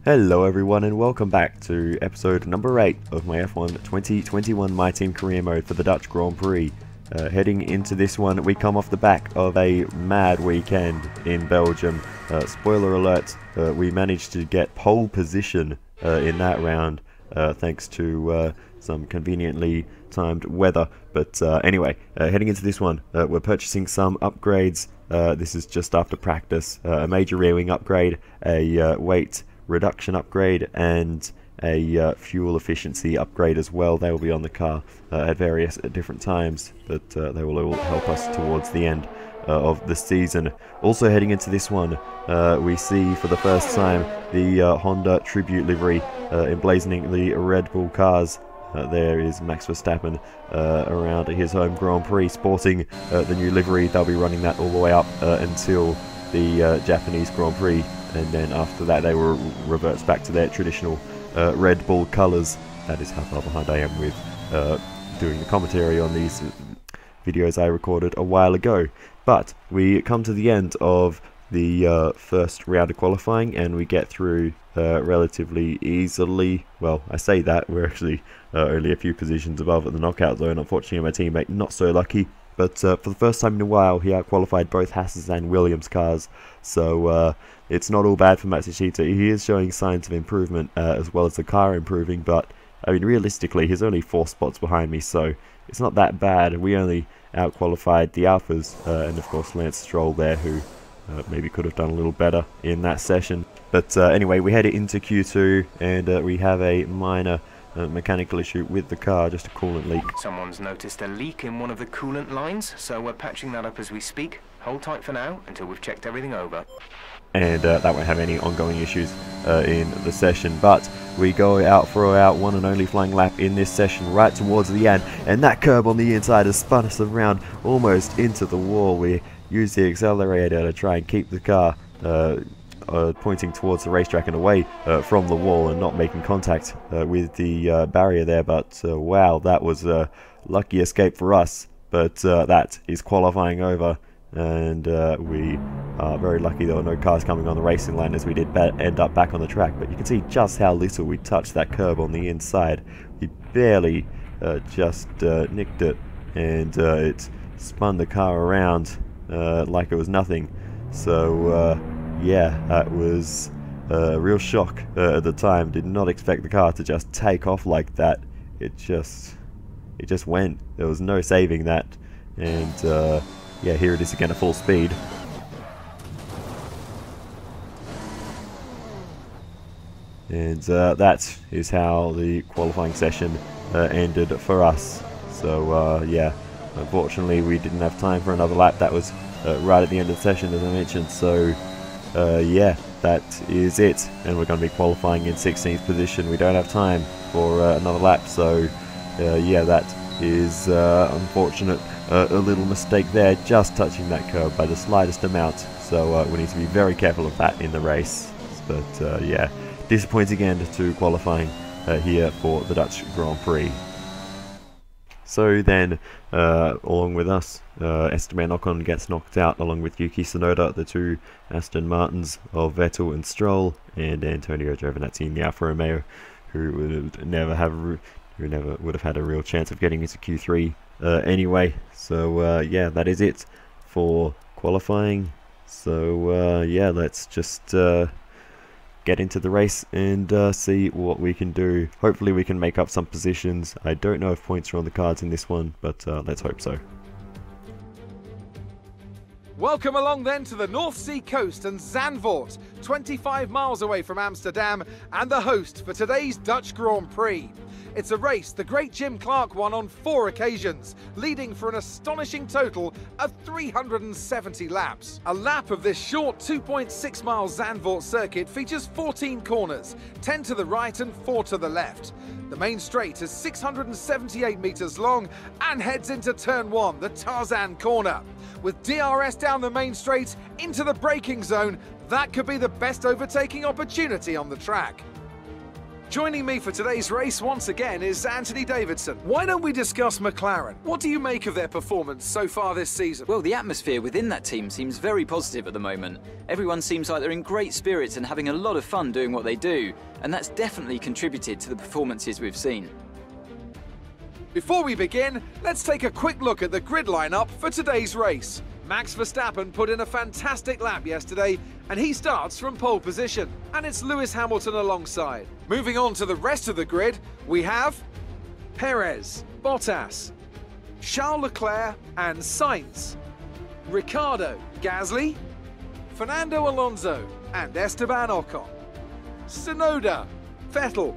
Hello everyone and welcome back to episode number 8 of my F1 2021 My Team Career Mode for the Dutch Grand Prix. Heading into this one, we come off the back of a mad weekend in Belgium. Spoiler alert, we managed to get pole position in that round thanks to some conveniently timed weather. But anyway, heading into this one, we're purchasing some upgrades. This is just after practice. A major rear wing upgrade, a weight reduction upgrade, and a fuel efficiency upgrade as well. They will be on the car at various different times, but they will all help us towards the end of the season. Also heading into this one, we see for the first time the Honda tribute livery emblazoning the Red Bull cars. There is Max Verstappen around his home Grand Prix sporting the new livery. They'll be running that all the way up until the Japanese Grand Prix, and then after that they will revert back to their traditional Red Bull colours. That is how far behind I am with doing the commentary on these videos I recorded a while ago. But we come to the end of the first round of qualifying and we get through relatively easily. Well, I say that, we're actually only a few positions above the knockout zone. Unfortunately my teammate not so lucky, but for the first time in a while he outqualified both Haas's and Williams cars, so it's not all bad for Matsushita. He is showing signs of improvement as well as the car improving, but I mean realistically he's only 4 spots behind me, so it's not that bad. We only outqualified the Alphas and of course Lance Stroll there, who maybe could have done a little better in that session. But anyway, we head into Q2 and we have a minor mechanical issue with the car, just a coolant leak. Someone's noticed a leak in one of the coolant lines, so we're patching that up as we speak. Hold tight for now until we've checked everything over. And that won't have any ongoing issues in the session. But we go out for our one and only flying lap in this session right towards the end, and that curb on the inside has spun us around almost into the wall. We use the accelerator to try and keep the car pointing towards the racetrack and away from the wall and not making contact with the barrier there. But wow, that was a lucky escape for us. But that is qualifying over, and we are very lucky there were no cars coming on the racing line as we did end up back on the track. But you can see just how little we touched that curb on the inside. We barely just nicked it, and it spun the car around like it was nothing. So yeah, that was a real shock at the time. Did not expect the car to just take off like that. It just went. There was no saving that. And yeah, here it is again at full speed. And that is how the qualifying session ended for us. So yeah, unfortunately we didn't have time for another lap. That was right at the end of the session, as I mentioned. So yeah, that is it, and we're going to be qualifying in 16th position. We don't have time for another lap, so yeah, that is unfortunate. A little mistake there, just touching that curb by the slightest amount, so we need to be very careful of that in the race. But yeah, disappointing end to qualifying here for the Dutch Grand Prix. So then, along with us, Esteban Ocon gets knocked out along with Yuki Tsunoda, the 2 Aston Martins of Vettel and Stroll, and Antonio Giovinazzi in the Alfa Romeo, who would never would have had a real chance of getting into Q3 anyway. So yeah, that is it for qualifying. So yeah, let's just get into the race and see what we can do. Hopefully we can make up some positions. I don't know if points are on the cards in this one, but let's hope so. Welcome along then to the North Sea coast and ZANDVOORT, 25 miles away from Amsterdam, and the host for today's Dutch Grand Prix. It's a race the great Jim Clark won on 4 occasions, leading for an astonishing total of 370 laps. A lap of this short 2.6 mile ZANDVOORT circuit features 14 corners, 10 to the right and 4 to the left. The main straight is 678 metres long and heads into turn 1, the Tarzan corner. With DRS down the main straight into the braking zone, that could be the best overtaking opportunity on the track. Joining me for today's race once again is Anthony Davidson. Why don't we discuss McLaren? What do you make of their performance so far this season? Well, the atmosphere within that team seems very positive at the moment. Everyone seems like they're in great spirits and having a lot of fun doing what they do, and that's definitely contributed to the performances we've seen. Before we begin, let's take a quick look at the grid lineup for today's race. Max Verstappen put in a fantastic lap yesterday, and he starts from pole position, and it's Lewis Hamilton alongside. Moving on to the rest of the grid, we have Perez, Bottas, Charles Leclerc and Sainz, Ricciardo, Gasly, Fernando Alonso and Esteban Ocon, Tsunoda, Vettel,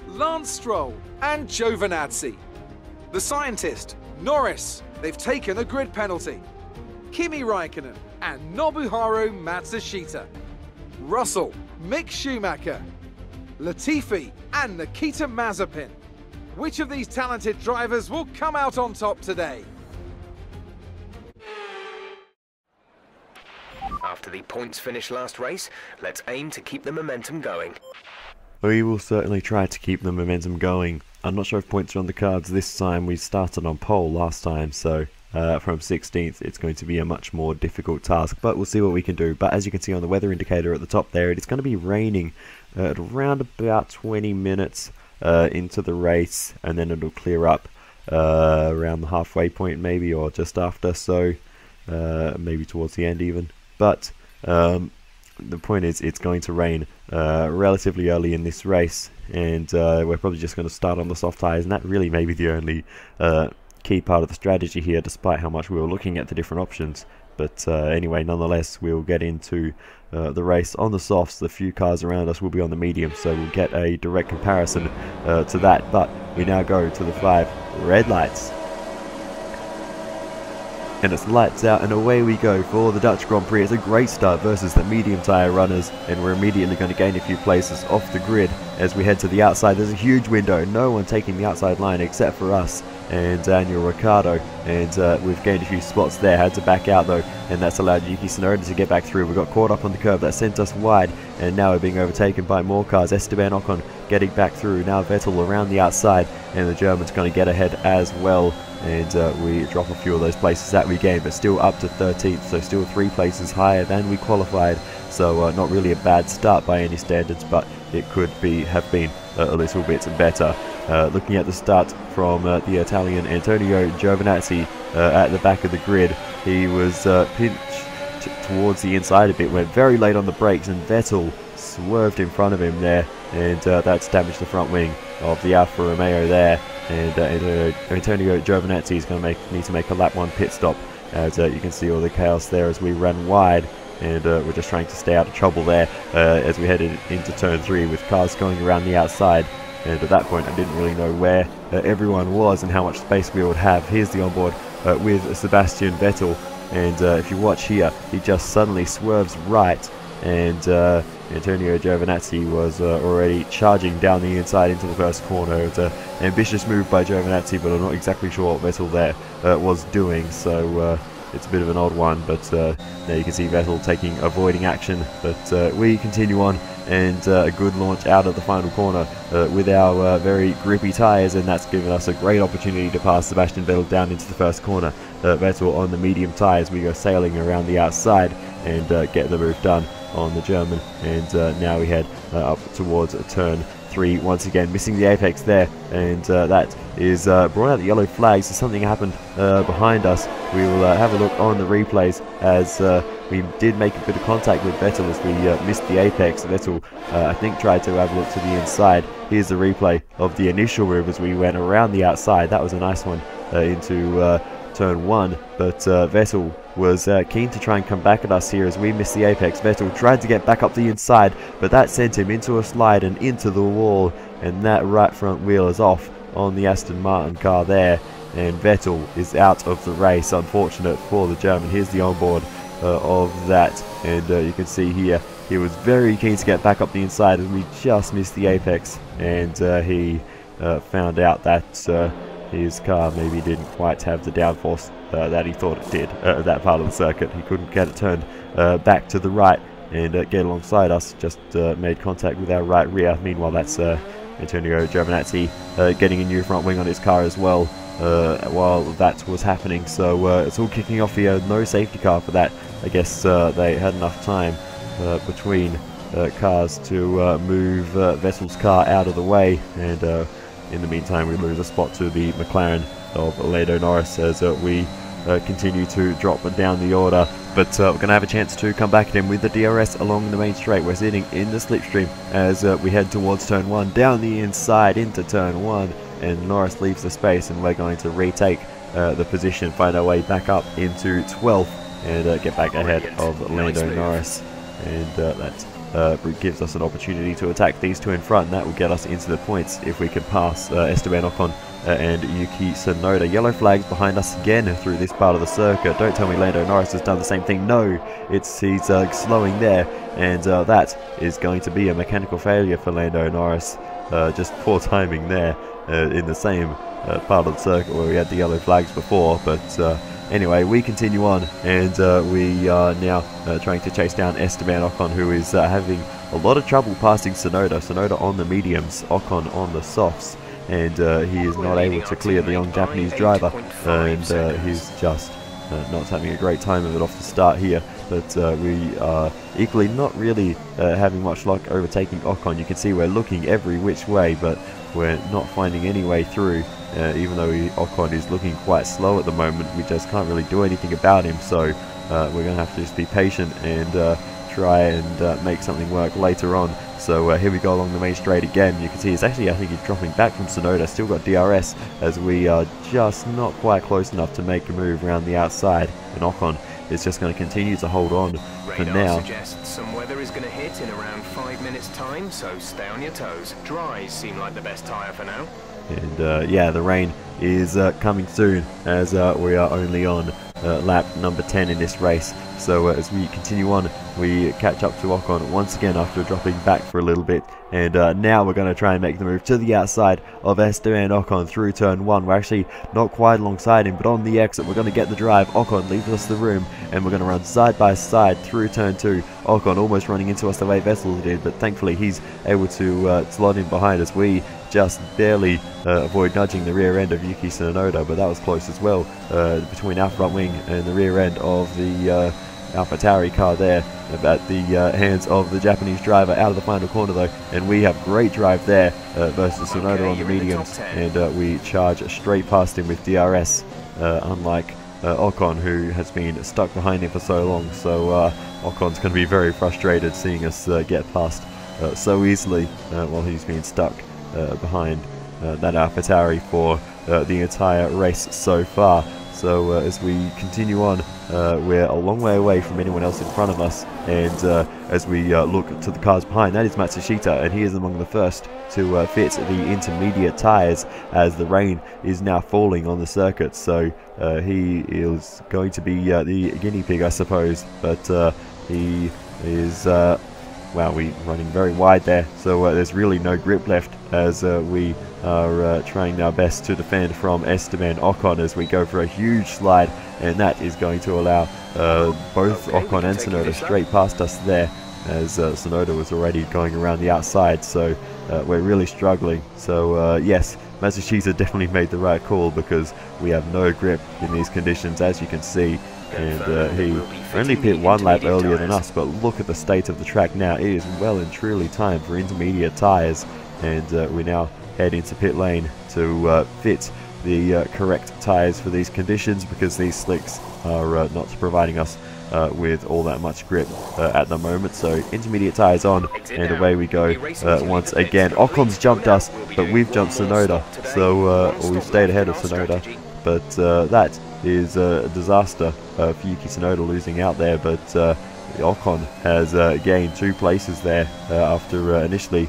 Lance Stroll and Giovinazzi. The scientist, Norris, they've taken a grid penalty. Kimi Raikkonen and Nobuharu Matsushita. Russell, Mick Schumacher, Latifi and Nikita Mazepin. Which of these talented drivers will come out on top today? After the points finish last race, let's aim to keep the momentum going. We will certainly try to keep the momentum going. I'm not sure if points are on the cards this time. We started on pole last time, so from 16th it's going to be a much more difficult task, but we'll see what we can do. But as you can see on the weather indicator at the top there, it is going to be raining at around about 20 minutes into the race, and then it'll clear up around the halfway point maybe, or just after, so maybe towards the end even. But the point is, it's going to rain relatively early in this race, and we're probably just going to start on the soft tyres, and that really may be the only key part of the strategy here, despite how much we were looking at the different options. But anyway, nonetheless, we'll get into the race on the softs. The few cars around us will be on the medium, so we'll get a direct comparison to that. But we now go to the 5 red lights. And it's lights out and away we go for the Dutch Grand Prix. It's a great start versus the medium tyre runners, and we're immediately going to gain a few places off the grid as we head to the outside. There's a huge window, no one taking the outside line except for us and Daniel Ricciardo, and we've gained a few spots there. Had to back out though, and that's allowed Yuki Tsunoda to get back through. We got caught up on the curve, that sent us wide, and now we're being overtaken by more cars. Esteban Ocon getting back through, now Vettel around the outside, and the German's going to get ahead as well. And we drop a few of those places that we gained, but still up to 13th, so still 3 places higher than we qualified. So not really a bad start by any standards, but it could have been a little bit better. Looking at the start from the Italian Antonio Giovinazzi at the back of the grid, he was pinched towards the inside a bit, went very late on the brakes, and Vettel swerved in front of him there, and that's damaged the front wing of the Alfa Romeo there. And Antonio Giovinazzi is going to need to make a lap 1 pit stop, as you can see all the chaos there as we ran wide, and we're just trying to stay out of trouble there as we headed into turn 3 with cars going around the outside. And at that point I didn't really know where everyone was and how much space we would have. Here's the onboard with Sebastian Vettel, and if you watch here, he just suddenly swerves right, and Antonio Giovinazzi was already charging down the inside into the first corner. It's an ambitious move by Giovinazzi, but I'm not exactly sure what Vettel there was doing, so it's a bit of an odd one. But there you can see Vettel avoiding action, but we continue on, and a good launch out of the final corner with our very grippy tyres, and that's given us a great opportunity to pass Sebastian Vettel down into the first corner. Vettel on the medium tyres, we go sailing around the outside and get the move done on the German, and now we head up towards turn 3 once again, missing the apex there, and that is brought out the yellow flag, so something happened behind us. We will have a look on the replays, as we did make a bit of contact with Vettel as we missed the apex. Vettel I think tried to have a look to the inside. Here's the replay of the initial move as we went around the outside. That was a nice one into turn 1, but Vettel was keen to try and come back at us here as we missed the apex. Vettel tried to get back up the inside, but that sent him into a slide and into the wall, and that right front wheel is off on the Aston Martin car there, and Vettel is out of the race. Unfortunate for the German. Here's the onboard of that, and you can see here he was very keen to get back up the inside as we just missed the apex, and he found out that his car maybe didn't quite have the downforce that he thought it did at that part of the circuit. He couldn't get it turned back to the right and get alongside us. Just made contact with our right rear. Meanwhile, that's Antonio Giovinazzi getting a new front wing on his car as well while that was happening. So it's all kicking off here. No safety car for that. I guess they had enough time between cars to move Vettel's car out of the way, and in the meantime we lose a spot to the McLaren of Lando Norris as we continue to drop down the order. But we're going to have a chance to come back at him with the DRS along the main straight. We're sitting in the slipstream as we head towards turn 1, down the inside into turn 1, and Norris leaves the space, and we're going to retake the position, find our way back up into 12th, and get back ahead of Lando Norris. And that gives us an opportunity to attack these two in front, and that will get us into the points if we can pass Esteban Ocon and Yuki Tsunoda. Yellow flags behind us again through this part of the circuit. Don't tell me Lando Norris has done the same thing. No, he's slowing there, and that is going to be a mechanical failure for Lando Norris. Just poor timing there in the same part of the circuit where we had the yellow flags before. But anyway, we continue on, and we are now trying to chase down Esteban Ocon, who is having a lot of trouble passing Tsunoda. Tsunoda on the mediums, Ocon on the softs, and he is not able to clear the young Japanese driver, and he's just not having a great time of it off the start here. But we are equally not really having much luck overtaking Ocon. You can see we're looking every which way, but we're not finding any way through. Even though Ocon is looking quite slow at the moment, we just can't really do anything about him. So we're going to have to just be patient and try and make something work later on. So here we go along the main straight again. You can see it's actually, I think he's dropping back from Tsunoda. Still got DRS as we are just not quite close enough to make a move around the outside. And Ocon is just going to continue to hold on for now. Suggests some weather is going to hit in around 5 minutes time, so stay on your toes. Dries seem like the best tyre for now. And yeah, the rain is coming soon as we are only on lap number 10 in this race. So as we continue on, we catch up to Ocon once again after dropping back for a little bit. And now we're going to try and make the move to the outside of Esteban Ocon through turn 1. We're actually not quite alongside him, but on the exit we're going to get the drive. Ocon leaves us the room, and we're going to run side by side through turn 2. Ocon almost running into us the way Vettel did, but thankfully he's able to slot in behind us. We just barely avoid nudging the rear end of Yuki Tsunoda, but that was close as well, between our front wing and the rear end of the AlphaTauri car there, at the hands of the Japanese driver. Out of the final corner though, and we have great drive there versus Tsunoda on the mediums, and we charge straight past him with DRS, unlike Ocon, who has been stuck behind him for so long. So Ocon's going to be very frustrated seeing us get past so easily while he's been stuck behind that AlphaTauri for the entire race so far. So as we continue on, we're a long way away from anyone else in front of us, and as we look to the cars behind, that is Matsushita, and he is among the first to fit the intermediate tyres as the rain is now falling on the circuit. So he is going to be the guinea pig, I suppose, but he is wow, we're running very wide there, so there's really no grip left as we are trying our best to defend from Esteban Ocon as we go for a huge slide, and that is going to allow both Ocon and Tsunoda straight past us there, as Tsunoda was already going around the outside. So we're really struggling. So yes, Matsushita definitely made the right call, because we have no grip in these conditions, as you can see. And he only pit one lap earlier than us, but look at the state of the track now. It is well and truly time for intermediate tyres, and we now head into pit lane to fit the correct tyres for these conditions, because these slicks are not providing us with all that much grip at the moment. So intermediate tyres on, and away we go once again. Ocon's jumped us, but we've jumped Tsunoda, so or we've stayed ahead of Tsunoda, but that is a disaster for Yuki Tsunoda losing out there. But Ocon has gained 2 places there after initially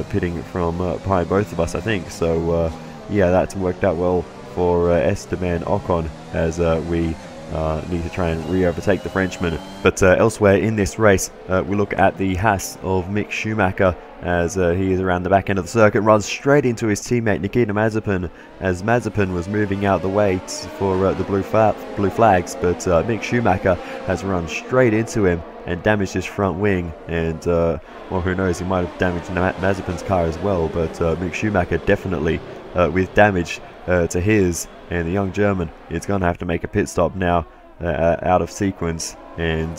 pitting from behind both of us, I think. So yeah, that's worked out well for Esteban Ocon, as we need to try and re-overtake the Frenchman. But elsewhere in this race, we look at the Haas of Mick Schumacher, as he is around the back end of the circuit, runs straight into his teammate Nikita Mazepin, as Mazepin was moving out the way for the blue flags, but Mick Schumacher has run straight into him, and damaged his front wing, and well, who knows, he might have damaged Mazepin's car as well, but Mick Schumacher definitely with damage to his, and the young German is going to have to make a pit stop now out of sequence, and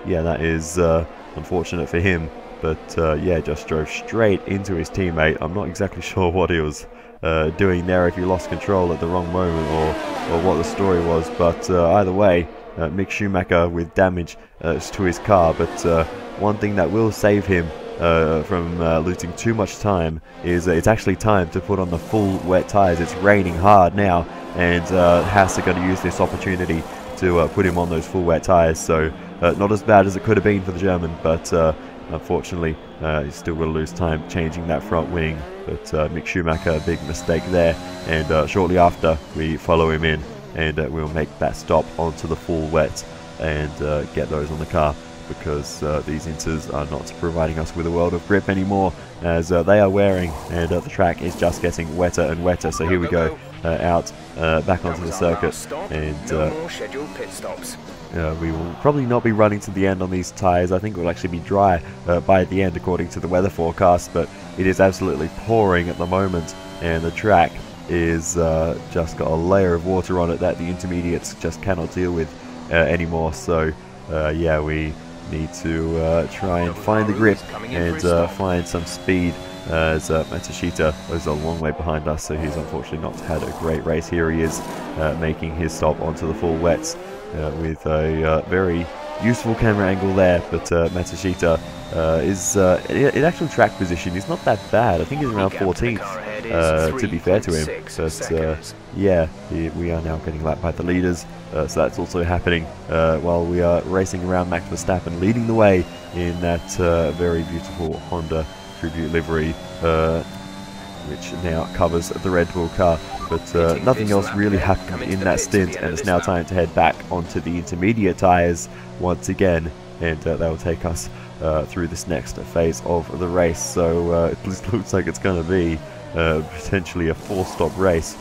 yeah, that is unfortunate for him, but yeah, just drove straight into his teammate. I'm not exactly sure what he was doing there, if he lost control at the wrong moment or what the story was, but either way, Mick Schumacher with damage to his car, but one thing that will save him from losing too much time is it's actually time to put on the full wet tyres. It's raining hard now, and Haas are going to use this opportunity to put him on those full wet tyres, so not as bad as it could have been for the German, but unfortunately he's still going to lose time changing that front wing. But Mick Schumacher, a big mistake there, and shortly after we follow him in, and we'll make that stop onto the full wet and get those on the car, because these Inters are not providing us with a world of grip anymore, as they are wearing, and the track is just getting wetter and wetter. So here we go, out back onto the circuit, and no more scheduled pit stops. we will probably not be running to the end on these tyres. I think it will actually be dry by the end according to the weather forecast, but it is absolutely pouring at the moment, and the track is just got a layer of water on it that the intermediates just cannot deal with anymore. So yeah, we need to try and find the grip and find some speed, as Matsushita is a long way behind us, so he's unfortunately not had a great race. Here he is making his stop onto the full wets with a very useful camera angle there, but Matsushita is in actual track position, he's not that bad. I think he's around 14th, to be fair to him, but yeah, we are now getting lapped by the leaders, so that's also happening while we are racing around Max Verstappen leading the way in that very beautiful Honda tribute livery, which now covers the Red Bull car. But nothing else really happened in that stint, and it's now time to head back onto the intermediate tyres once again, and that will take us through this next phase of the race. So it looks like it's going to be potentially a 4-stop race,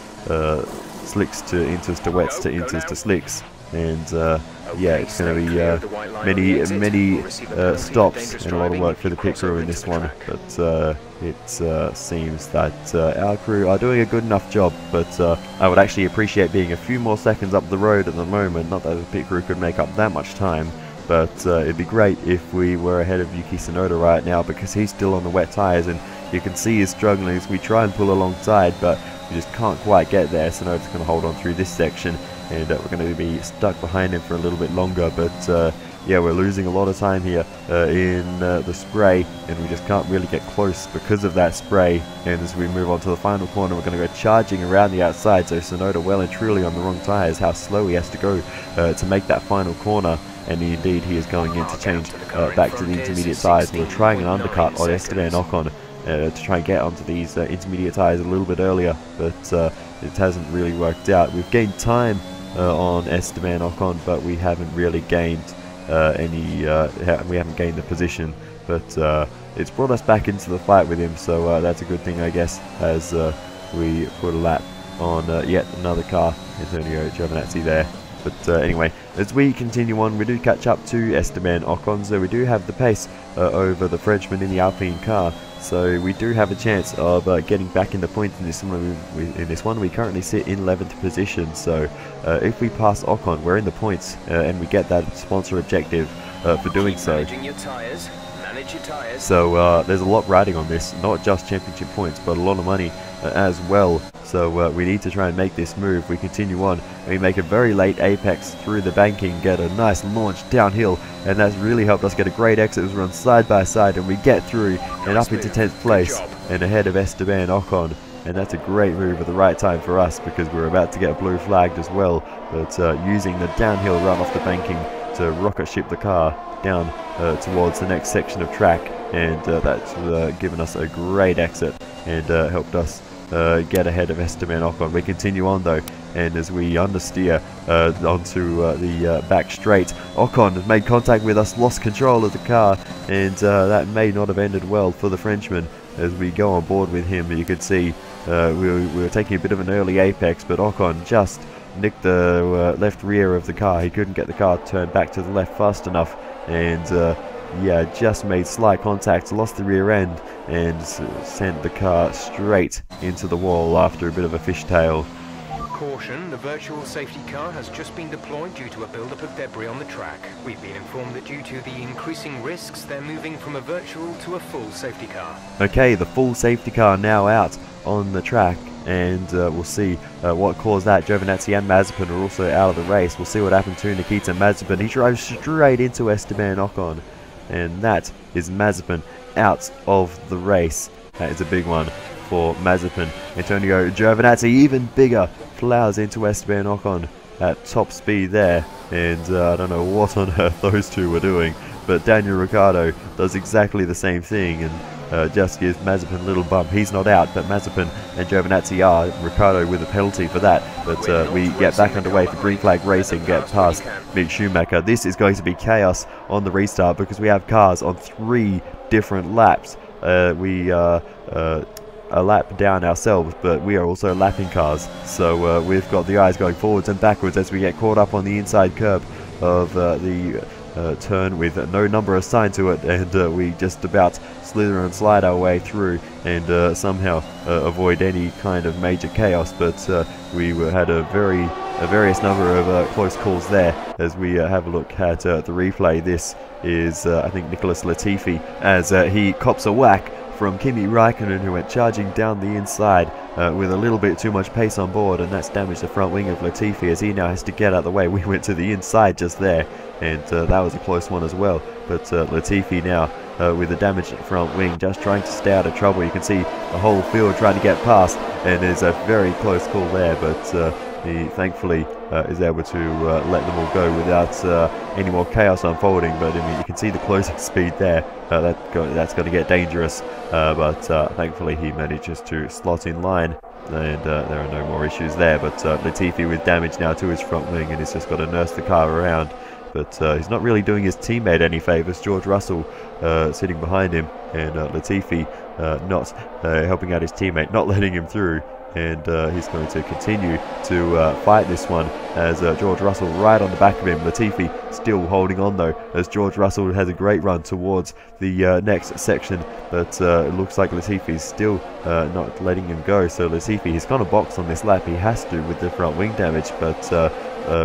slicks to inters to wets to inters to slicks, and yeah, it's going to be many stops and a lot of work for the pit crew in this one, but it seems that our crew are doing a good enough job. But I would actually appreciate being a few more seconds up the road at the moment. Not that the pit crew could make up that much time, but it'd be great if we were ahead of Yuki Tsunoda right now, because he's still on the wet tyres, and you can see he's struggling as we try and pull alongside, but we just can't quite get there. Tsunoda's going to hold on through this section, and we're going to be stuck behind him for a little bit longer. But yeah, we're losing a lot of time here in the spray, and we just can't really get close because of that spray. And as we move on to the final corner, we're going to go charging around the outside, so Tsunoda well and truly on the wrong tyres. How slow he has to go to make that final corner, and indeed he is going in to change back to the intermediate tyres. We were trying an undercut on Esteban Ocon to try and get onto these intermediate tyres a little bit earlier, but it hasn't really worked out. We've gained time on Esteban Ocon, but we haven't really gained we haven't gained the position, but it's brought us back into the fight with him, so that's a good thing, I guess, as we put a lap on yet another car. Antonio Giovinazzi there. But anyway, as we continue on, we do catch up to Esteban Ocon, so we do have the pace over the Frenchman in the Alpine car. So we do have a chance of getting back in the points in this one. We currently sit in 11th position, so if we pass Ocon, we're in the points, and we get that sponsor objective for doing so. So there's a lot riding on this, not just championship points, but a lot of money as well. So we need to try and make this move. We continue on, and we make a very late apex through the banking, get a nice launch downhill, and that's really helped us get a great exit as we run side by side, and we get through and up into 10th place and ahead of Esteban Ocon. And that's a great move at the right time for us, because we're about to get blue flagged as well. But using the downhill run off the banking to rocket ship the car down towards the next section of track, and that's given us a great exit and helped us get ahead of Esteban Ocon. We continue on though, and as we understeer onto the back straight, Ocon has made contact with us, lost control of the car, and that may not have ended well for the Frenchman. As we go on board with him, you can see we were taking a bit of an early apex, but Ocon just nicked the left rear of the car. He couldn't get the car turned back to the left fast enough, and yeah, just made slight contact, lost the rear end, and sent the car straight into the wall after a bit of a fishtail. Caution, the virtual safety car has just been deployed due to a buildup of debris on the track. We've been informed that due to the increasing risks, they're moving from a virtual to a full safety car. Okay, the full safety car now out on the track, and we'll see what caused that. Giovinazzi and Mazepin are also out of the race. We'll see what happened to Nikita Mazepin. He drives straight into Esteban Ocon, and that is Mazepin out of the race. That is a big one for Mazepin. Antonio Giovinazzi, even bigger, plows into Esteban Ocon at top speed there, and I don't know what on earth those two were doing, but Daniel Ricciardo does exactly the same thing and just gives Mazepin a little bump. He's not out, but Mazepin and Giovinazzi are. Ricciardo with a penalty for that, but we get back underway for green flag racing, get past Mick Schumacher. This is going to be chaos on the restart because we have cars on 3 different laps. We are a lap down ourselves, but we are also lapping cars, so we've got the eyes going forwards and backwards as we get caught up on the inside curb of the turn with no number assigned to it, and we just about slither and slide our way through and somehow avoid any kind of major chaos, but we had a various number of close calls there. As we have a look at the replay, this is I think Nicholas Latifi, as he cops a whack from Kimi Raikkonen, who went charging down the inside with a little bit too much pace on board, and that's damaged the front wing of Latifi as he now has to get out of the way. We went to the inside just there, and that was a close one as well, but Latifi now with a damaged front wing, just trying to stay out of trouble. You can see the whole field trying to get past, and there's a very close call there, but he thankfully is able to let them all go without any more chaos unfolding. But I mean, you can see the closing speed there. That's going to get dangerous, but thankfully he manages to slot in line, and there are no more issues there. But Latifi with damage now to his front wing, and he's just got to nurse the car around. But he's not really doing his teammate any favours. George Russell sitting behind him, and Latifi not helping out his teammate, not letting him through. And he's going to continue to fight this one as George Russell right on the back of him. Latifi still holding on though, as George Russell has a great run towards the next section, but it looks like Latifi is still not letting him go. So Latifi, he's kind of boxed on this lap, he has to with the front wing damage, but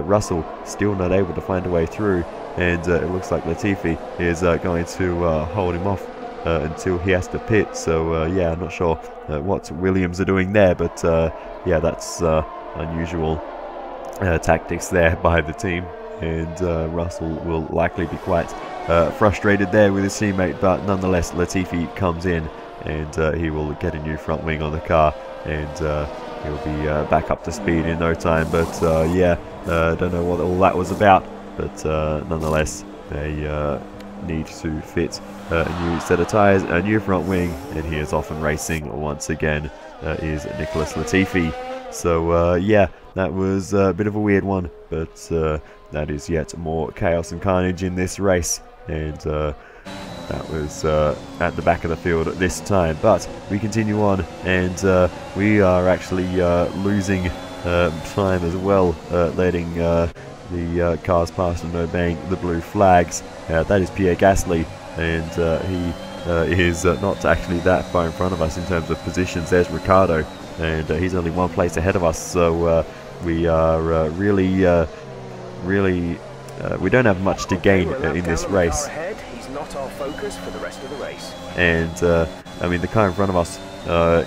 Russell still not able to find a way through, and it looks like Latifi is going to hold him off until he has to pit. So yeah, I'm not sure what Williams are doing there, but yeah, that's unusual tactics there by the team, and Russell will likely be quite frustrated there with his teammate, but nonetheless Latifi comes in, and he will get a new front wing on the car, and he'll be back up to speed in no time. But yeah, don't know what all that was about, but nonetheless they need to fit a new set of tyres, a new front wing, and he is off and racing once again, is Nicholas Latifi. So yeah, that was a bit of a weird one, but that is yet more chaos and carnage in this race, and that was at the back of the field at this time. But we continue on, and we are actually losing time as well, letting the cars past and obeying the blue flags. That is Pierre Gasly, and he is not actually that far in front of us in terms of positions. There's Ricciardo, and he's only one place ahead of us, so we are really we don't have much to gain in this race. He's not our focus for the rest of the race. And I mean, the car in front of us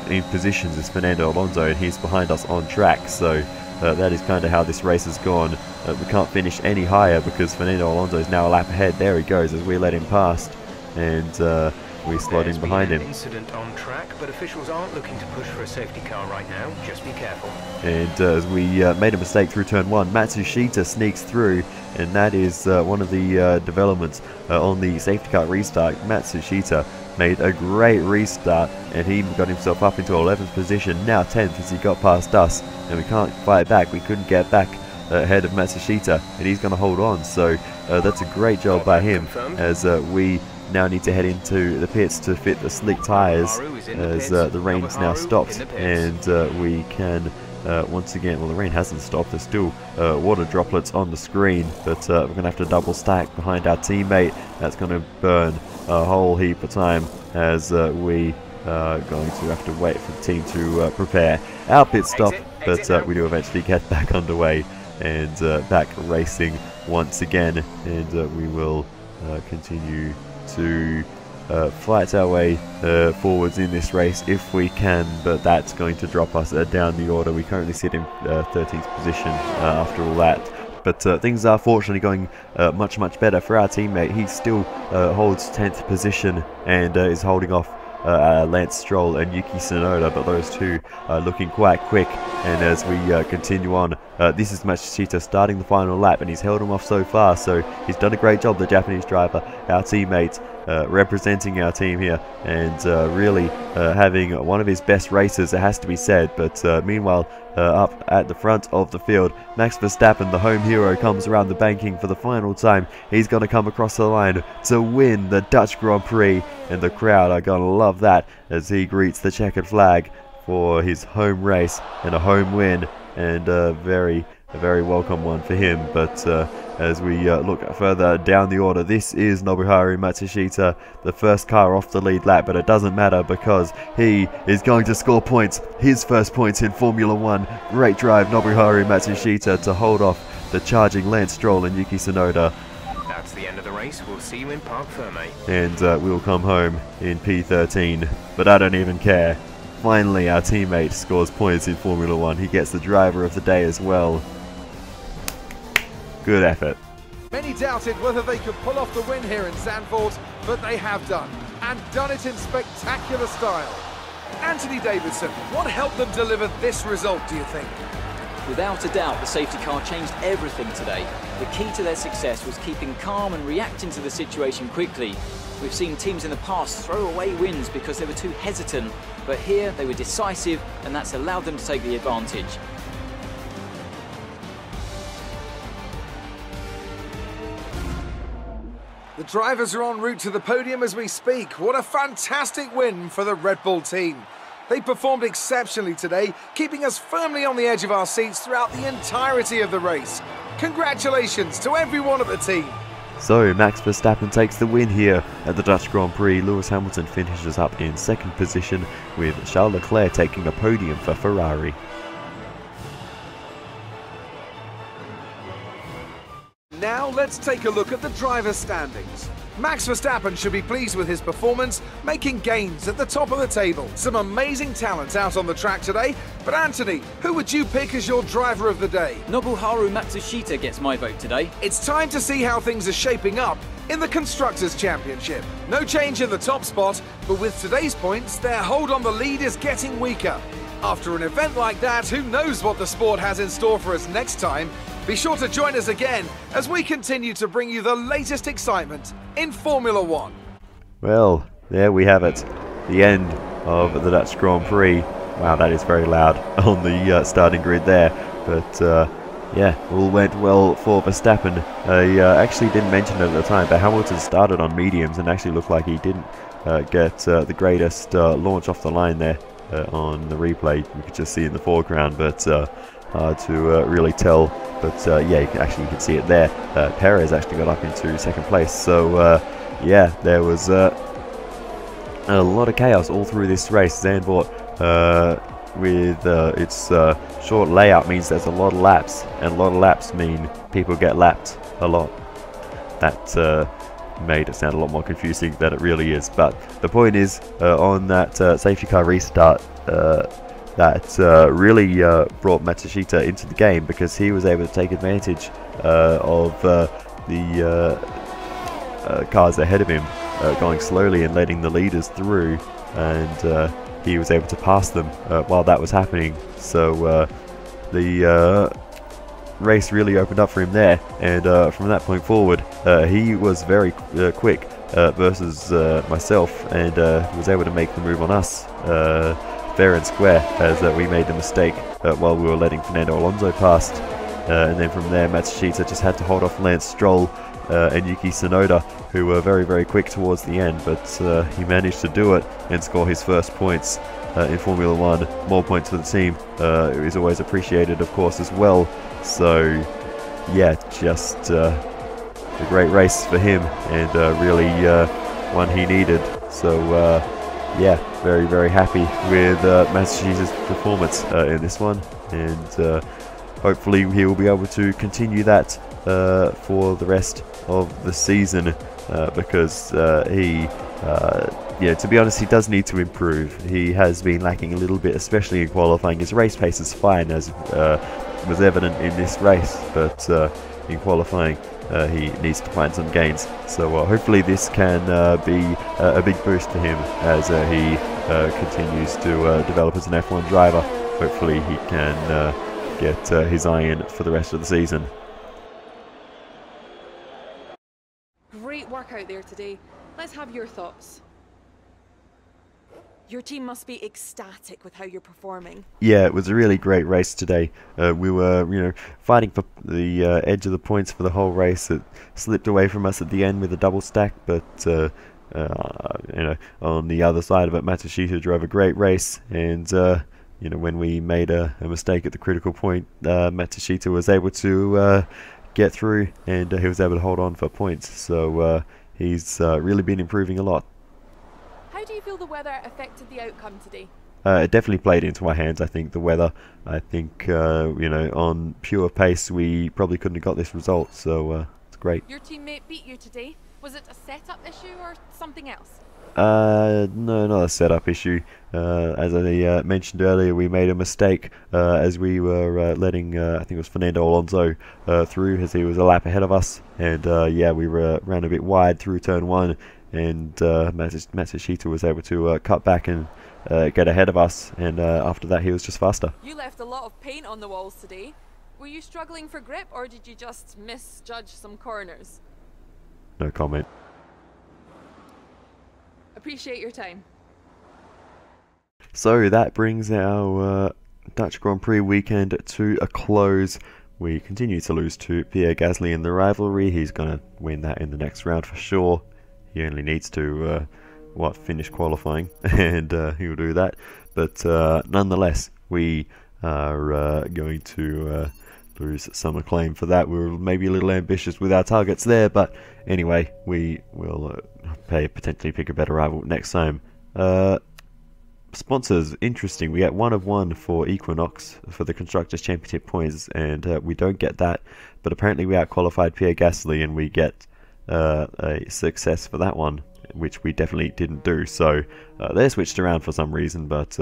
in positions is Fernando Alonso, and he's behind us on track, so that is kind of how this race has gone. We can't finish any higher because Fernando Alonso is now a lap ahead. There he goes as we let him past, and we slot in behind him. Incident on track, but officials aren't looking to push for a safety car right now. Just be careful. And as we made a mistake through turn 1, Matsushita sneaks through, and that is one of the developments on the safety car restart. Matsushita made a great restart, and he got himself up into 11th position, now 10th as he got past us, and we can't fight back. We couldn't get back ahead of Matsushita, and he's going to hold on. So that's a great job by him, as we now need to head into the pits to fit the slick tyres, as the rain's now stopped, and we can once again. Well, the rain hasn't stopped. There's still water droplets on the screen, but we're going to have to double stack behind our teammate. That's going to burn a whole heap of time as we are going to have to wait for the team to prepare our pit stop, but we do eventually get back underway and back racing once again, and we will continue to fight our way forwards in this race if we can, but that's going to drop us down the order. We currently sit in 13th position after all that. But things are fortunately going much better for our teammate. He still holds 10th position and is holding off Lance Stroll and Yuki Tsunoda, but those two are looking quite quick. And as we continue on, this is Matsushita starting the final lap, and he's held him off so far, so he's done a great job, the Japanese driver, our teammate, representing our team here, and really having one of his best races, it has to be said. But meanwhile, up at the front of the field, Max Verstappen, the home hero, comes around the banking for the final time. He's going to come across the line to win the Dutch Grand Prix, and the crowd are going to love that as he greets the checkered flag for his home race and a home win, and a very welcome one for him. But as we look further down the order, this is Nobuharu Matsushita, the first car off the lead lap, but it doesn't matter because he is going to score points, his first points in Formula 1. Great drive, Nobuharu Matsushita, to hold off the charging Lance Stroll and Yuki Tsunoda. That's the end of the race. We'll see you in Parc Ferme. And we'll come home in P13, but I don't even care. Finally, our teammate scores points in Formula 1. He gets the driver of the day as well. Good effort. Many doubted whether they could pull off the win here in Zandvoort, but they have done, and done it in spectacular style. Anthony Davidson, what helped them deliver this result, do you think? Without a doubt, the safety car changed everything today. The key to their success was keeping calm and reacting to the situation quickly. We've seen teams in the past throw away wins because they were too hesitant, but here they were decisive, and that's allowed them to take the advantage. The drivers are en route to the podium as we speak. What a fantastic win for the Red Bull team. They performed exceptionally today, keeping us firmly on the edge of our seats throughout the entirety of the race. Congratulations to everyone at the team. So Max Verstappen takes the win here at the Dutch Grand Prix. Lewis Hamilton finishes up in second position, with Charles Leclerc taking a podium for Ferrari. Now let's take a look at the driver's standings. Max Verstappen should be pleased with his performance, making gains at the top of the table. Some amazing talents out on the track today, but Anthony, who would you pick as your driver of the day? Nobuharu Matsushita gets my vote today. It's time to see how things are shaping up in the Constructors' Championship. No change in the top spot, but with today's points, their hold on the lead is getting weaker. After an event like that, who knows what the sport has in store for us next time? Be sure to join us again as we continue to bring you the latest excitement in Formula 1. Well, there we have it. The end of the Dutch Grand Prix. Wow, that is very loud on the starting grid there. But yeah, all went well for Verstappen. I actually didn't mention it at the time, but Hamilton started on mediums and actually looked like he didn't get the greatest launch off the line there on the replay. You could just see in the foreground, but hard to really tell. But yeah, you can see it there. Perez actually got up into second place. So yeah, there was a lot of chaos all through this race. Zandvoort with its short layout means there's a lot of laps, and a lot of laps mean people get lapped a lot. That made it sound a lot more confusing than it really is. But the point is, on that safety car restart, that really brought Matsushita into the game, because he was able to take advantage of the cars ahead of him going slowly and letting the leaders through, and he was able to pass them while that was happening. So the race really opened up for him there, and from that point forward he was very quick versus myself, and was able to make the move on us fair and square, as we made the mistake while we were letting Fernando Alonso past, and then from there Matsushita just had to hold off Lance Stroll, and Yuki Tsunoda, who were very, very quick towards the end, but he managed to do it and score his first points in Formula 1. More points for the team is always appreciated, of course, as well. So, yeah, just a great race for him, and really one he needed. So, yeah, very, very happy with Matsushi's performance in this one, and hopefully he will be able to continue that for the rest of the season, because yeah, to be honest, he does need to improve. He has been lacking a little bit, especially in qualifying. His race pace is fine, as was evident in this race, but in qualifying he needs to find some gains. So hopefully this can be a big boost for him as he continues to develop as an F1 driver. Hopefully he can get his eye in for the rest of the season. Great work out there today. Let's have your thoughts. Your team must be ecstatic with how you're performing. Yeah, it was a really great race today. We were, fighting for the edge of the points for the whole race. It slipped away from us at the end with a double stack, but on the other side of it, Matsushita drove a great race, and when we made a mistake at the critical point, Matsushita was able to get through, and he was able to hold on for points. So he's really been improving a lot. How do you feel the weather affected the outcome today? It definitely played into our hands, I think, the weather. I think, on pure pace, we probably couldn't have got this result, so it's great. Your teammate beat you today. Was it a setup issue or something else? No, not a setup issue. As I mentioned earlier, we made a mistake as we were letting, I think it was Fernando Alonso through, as he was a lap ahead of us. And yeah, we ran a bit wide through turn 1, and Matsushita was able to cut back and get ahead of us, and after that he was just faster. You left a lot of paint on the walls today. Were you struggling for grip, or did you just misjudge some corners? No comment. Appreciate your time. So that brings our Dutch Grand Prix weekend to a close. We continue to lose to Pierre Gasly in the rivalry. He's going to win that in the next round for sure. He only needs to finish qualifying, and he'll do that. But nonetheless, we are going to lose some acclaim for that. We were maybe a little ambitious with our targets there, but anyway, we will potentially pick a better rival next time. Sponsors, interesting. We get 1 of 1 for Equinox for the Constructors' Championship points, and we don't get that. But apparently we outqualified Pierre Gasly, and we get a success for that one, which we definitely didn't do. So they're switched around for some reason, but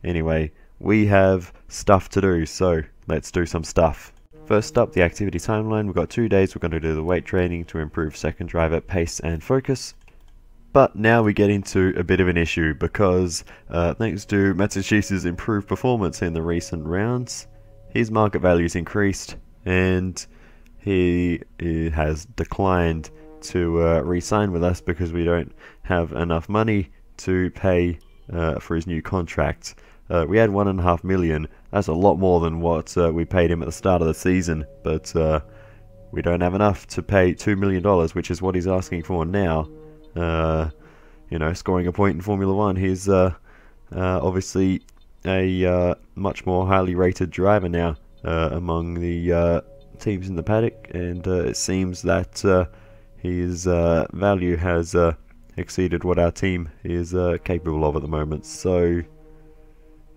anyway, we have stuff to do, so let's do some stuff. First up, the activity timeline. We've got 2 days. We're going to do the weight training to improve second driver pace and focus. But now we get into a bit of an issue, because thanks to Matsushita's improved performance in the recent rounds, his market value's increased, and he has declined to re-sign with us because we don't have enough money to pay for his new contract. We had $1.5 million. That's a lot more than what we paid him at the start of the season, but we don't have enough to pay $2 million, which is what he's asking for now. Scoring a point in Formula 1, he's obviously a much more highly rated driver now among the teams in the paddock, and it seems that his value has exceeded what our team is capable of at the moment. So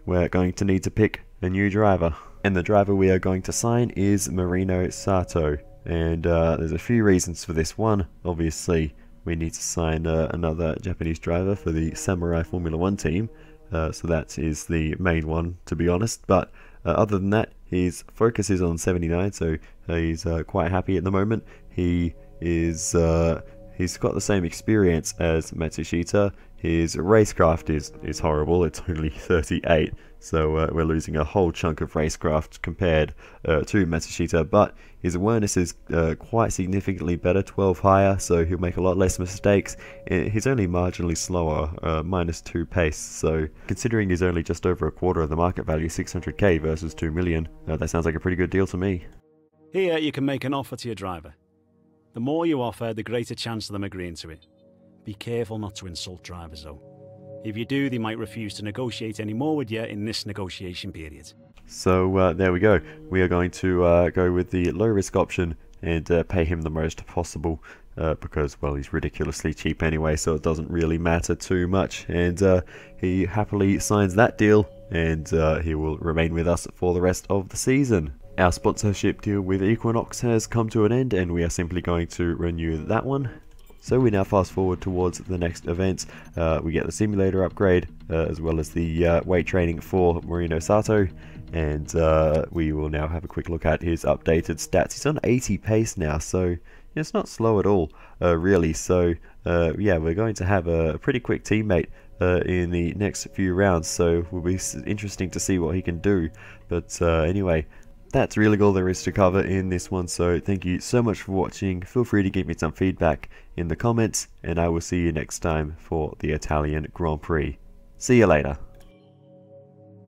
we're going to need to pick a new driver, and the driver we are going to sign is Marino Sato, and there's a few reasons for this. One, obviously we need to sign another Japanese driver for the Samurai Formula 1 team, so that is the main one, to be honest. But other than that, his focus is on 79, so he's quite happy at the moment. He is he's got the same experience as Matsushita. His racecraft is horrible. It's only 38, so we're losing a whole chunk of racecraft compared to Matsushita. But his awareness is quite significantly better, 12 higher, so he'll make a lot less mistakes. He's only marginally slower, -2 pace. So considering he's only just over a quarter of the market value, 600k versus 2 million, that sounds like a pretty good deal to me. Here you can make an offer to your driver. The more you offer, the greater chance of them agreeing to it. Be careful not to insult drivers though. If you do, they might refuse to negotiate any more with you in this negotiation period. So there we go. We are going to go with the low risk option and pay him the most possible because, well, he's ridiculously cheap anyway, so it doesn't really matter too much. And he happily signs that deal, and he will remain with us for the rest of the season. Our sponsorship deal with Equinox has come to an end, and we are simply going to renew that one. So we now fast forward towards the next event. We get the simulator upgrade, as well as the weight training for Marino Sato. And we will now have a quick look at his updated stats. He's on 80 pace now, so it's not slow at all, really. So yeah, we're going to have a pretty quick teammate in the next few rounds, so it will be interesting to see what he can do. But anyway, that's really all there is to cover in this one, so thank you so much for watching. Feel free to give me some feedback in the comments, and I will see you next time for the Italian Grand Prix. See you later.